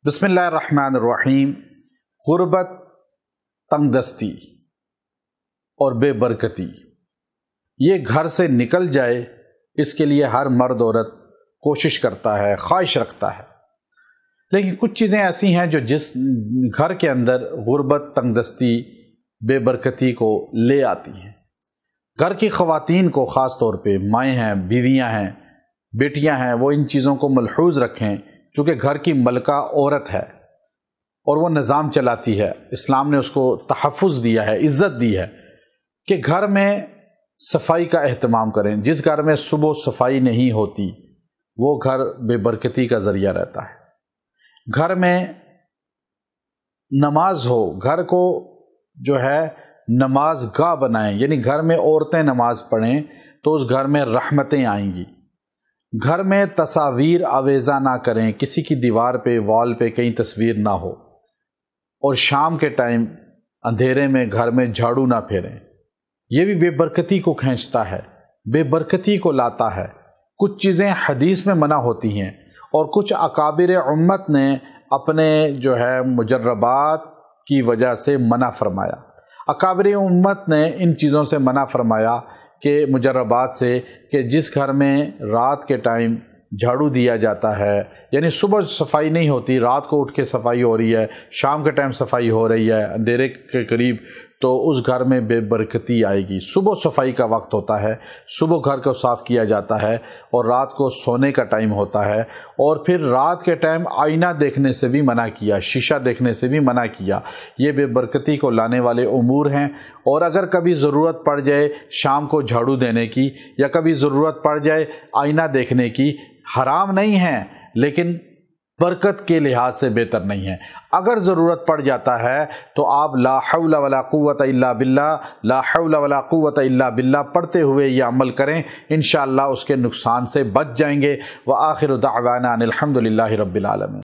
بسم اللہ الرحمن الرحیم۔ غربت، تنگ دستی اور بے برکتی یہ گھر سے نکل جائے، اس کے لیے ہر مرد عورت کوشش کرتا ہے، خواہش رکھتا ہے، لیکن کچھ چیزیں ایسی ہیں جو جس گھر کے اندر غربت، تنگ دستی، بے برکتی کو لے آتی ہیں۔ گھر کی خواتین کو خاص طور پہ مائیں ہیں، بیویاں ہیں، بیٹیاں ہیں، وہ ان چیزوں کو ملحوظ رکھیں، چونکہ گھر کی ملکہ عورت ہے اور وہ نظام چلاتی ہے۔ اسلام نے اس کو تحفظ دیا ہے، عزت دی ہے کہ گھر میں صفائی کا اہتمام کریں۔ جس گھر میں صبح صفائی نہیں ہوتی وہ گھر بے برکتی کا ذریعہ رہتا ہے۔ گھر میں نماز ہو، گھر کو جو ہے نماز گاہ بنائیں، یعنی گھر میں عورتیں نماز پڑھیں تو اس گھر میں رحمتیں آئیں گی۔ گھر میں تصاویر آویزہ نہ کریں، کسی کی دیوار پہ، وال پہ کہیں تصویر نہ ہو، اور شام کے ٹائم اندھیرے میں گھر میں جھاڑو نہ پھیریں۔ یہ بھی بے برکتی کو کھینچتا ہے، بے برکتی کو لاتا ہے۔ کچھ چیزیں حدیث میں منع ہوتی ہیں اور کچھ اکابر امت نے اپنے جو ہے مجربات کی وجہ سے منع فرمایا۔ اکابر امت نے ان چیزوں سے منع فرمایا کہ مجربات سے، کہ جس گھر میں رات کے ٹائم جھاڑو دیا جاتا ہے، یعنی صبح صفائی نہیں ہوتی، رات کو اٹھ کے صفائی ہو رہی ہے، شام کے ٹائم صفائی ہو رہی ہے اندھیرے کے قریب، تو اس گھر میں بے برکتی آئے گی۔ صبح صفائی کا وقت ہوتا ہے، صبح گھر کو صاف کیا جاتا ہے، اور رات کو سونے کا ٹائم ہوتا ہے، اور پھر رات کے ٹائم آئینہ دیکھنے سے بھی منع کیا، شیشہ دیکھنے سے بھی منع کیا۔ یہ بے برکتی کو لانے والے امور ہیں، اور اگر کبھی ضرورت پڑ جائے شام کو جھاڑو دینے کی، یا کبھی ضرورت پڑ جائے آئینہ دیکھنے کی، حرام نہیں ہے لیکن برکت کے لحاظ سے بہتر نہیں ہے۔ اگر ضرورت پڑ جاتا ہے تو آپ لا حول ولا قوت الا باللہ، لا حول ولا قوت الا باللہ پڑھتے ہوئے یہ عمل کریں، انشاءاللہ اس کے نقصان سے بچ جائیں گے۔ وآخر دعوانا ان الحمد للہ رب العالمین۔